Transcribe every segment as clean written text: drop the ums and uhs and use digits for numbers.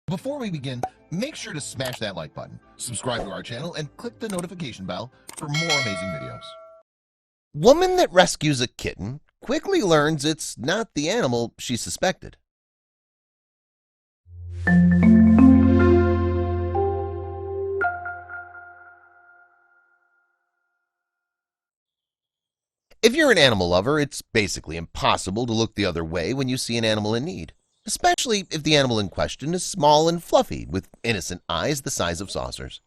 Before we begin, make sure to smash that like button, subscribe to our channel, and click the notification bell for more amazing videos. Woman that rescues a kitten quickly learns it's not the animal she suspected. If you're an animal lover, it's basically impossible to look the other way when you see an animal in need, especially if the animal in question is small and fluffy with innocent eyes the size of saucers.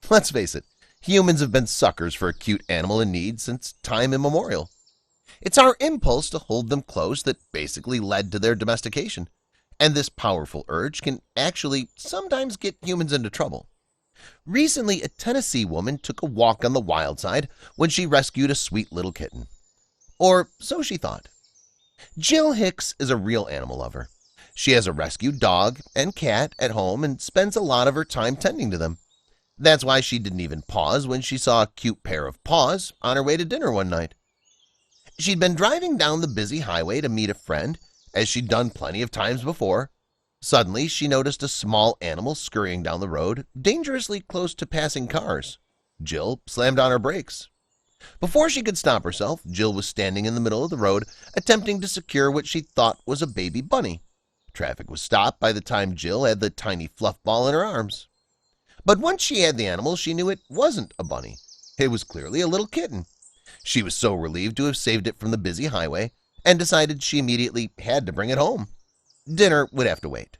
Let's face it, humans have been suckers for a cute animal in need since time immemorial. It's our impulse to hold them close that basically led to their domestication, and this powerful urge can actually sometimes get humans into trouble. Recently, a Tennessee woman took a walk on the wild side when she rescued a sweet little kitten. Or so she thought. Jill Hicks is a real animal lover. She has a rescued dog and cat at home and spends a lot of her time tending to them. That's why she didn't even pause when she saw a cute pair of paws on her way to dinner one night. She'd been driving down the busy highway to meet a friend, as she'd done plenty of times before. Suddenly, she noticed a small animal scurrying down the road, dangerously close to passing cars. Jill slammed on her brakes. Before she could stop herself, Jill was standing in the middle of the road, attempting to secure what she thought was a baby bunny. Traffic was stopped by the time Jill had the tiny fluff ball in her arms. But once she had the animal, she knew it wasn't a bunny. It was clearly a little kitten. She was so relieved to have saved it from the busy highway and decided she immediately had to bring it home. Dinner would have to wait.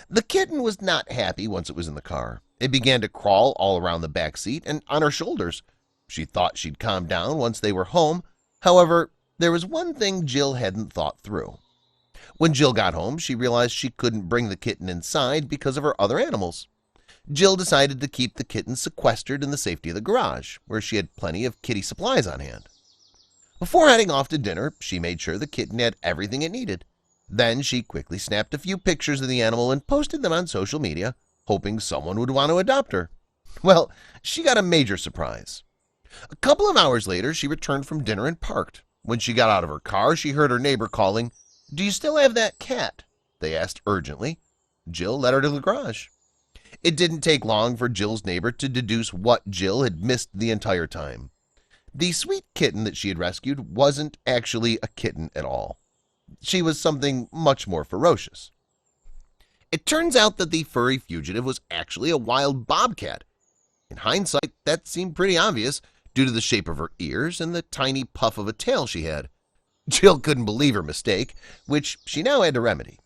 The kitten was not happy once it was in the car. It began to crawl all around the back seat and on her shoulders. She thought she'd calm down once they were home. However, there was one thing Jill hadn't thought through. When Jill got home, she realized she couldn't bring the kitten inside because of her other animals. Jill decided to keep the kitten sequestered in the safety of the garage, where she had plenty of kitty supplies on hand. Before heading off to dinner, she made sure the kitten had everything it needed. Then she quickly snapped a few pictures of the animal and posted them on social media, hoping someone would want to adopt her. Well, she got a major surprise. A couple of hours later, she returned from dinner and parked. When she got out of her car, she heard her neighbor calling, "Do you still have that cat?" they asked urgently. Jill led her to the garage. It didn't take long for Jill's neighbor to deduce what Jill had missed the entire time. The sweet kitten that she had rescued wasn't actually a kitten at all. She was something much more ferocious. It turns out that the furry fugitive was actually a wild bobcat. In hindsight, that seemed pretty obvious due to the shape of her ears and the tiny puff of a tail she had. Jill couldn't believe her mistake, which she now had to remedy.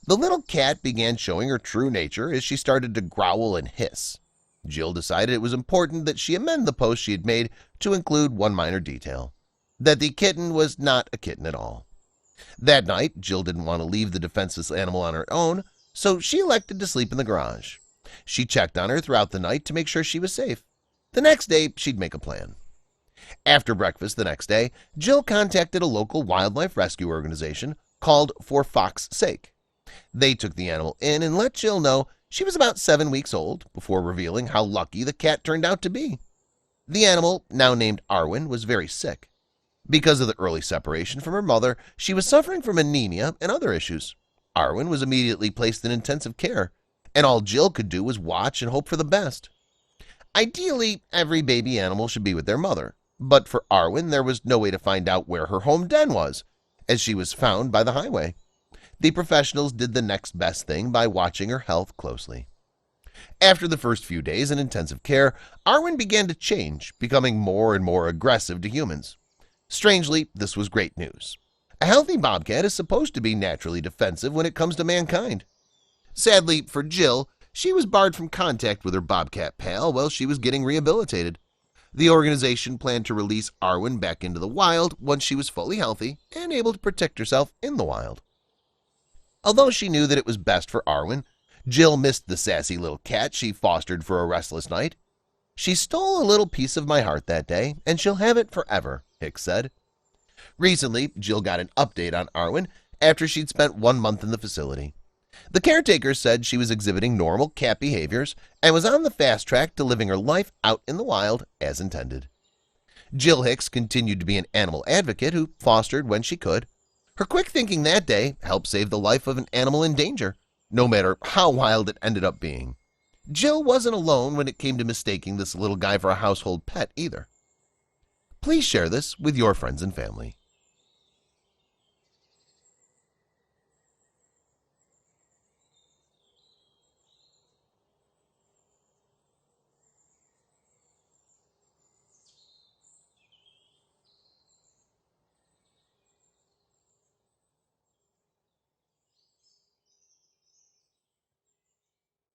The little cat began showing her true nature as she started to growl and hiss. Jill decided it was important that she amend the post she had made to include one minor detail: that the kitten was not a kitten at all. That night, Jill didn't want to leave the defenseless animal on her own, so she elected to sleep in the garage. She checked on her throughout the night to make sure she was safe. The next day, she'd make a plan. After breakfast the next day, Jill contacted a local wildlife rescue organization called For Fox's Sake. They took the animal in and let Jill know she was about 7 weeks old before revealing how lucky the cat turned out to be. The animal, now named Arwen, was very sick. Because of the early separation from her mother, she was suffering from anemia and other issues. Arwen was immediately placed in intensive care, and all Jill could do was watch and hope for the best. Ideally, every baby animal should be with their mother, but for Arwen, there was no way to find out where her home den was, as she was found by the highway. The professionals did the next best thing by watching her health closely. After the first few days in intensive care, Arwen began to change, becoming more and more aggressive to humans. Strangely, this was great news. A healthy bobcat is supposed to be naturally defensive when it comes to mankind. Sadly for Jill, she was barred from contact with her bobcat pal while she was getting rehabilitated. The organization planned to release Arwen back into the wild once she was fully healthy and able to protect herself in the wild. Although she knew that it was best for Arwen, Jill missed the sassy little cat she fostered for a restless night. "She stole a little piece of my heart that day, and she'll have it forever," Hicks said. Recently, Jill got an update on Arwen after she'd spent 1 month in the facility. The caretaker said she was exhibiting normal cat behaviors and was on the fast track to living her life out in the wild as intended. Jill Hicks continued to be an animal advocate who fostered when she could. Her quick thinking that day helped save the life of an animal in danger, no matter how wild it ended up being. Jill wasn't alone when it came to mistaking this little guy for a household pet either. Please share this with your friends and family.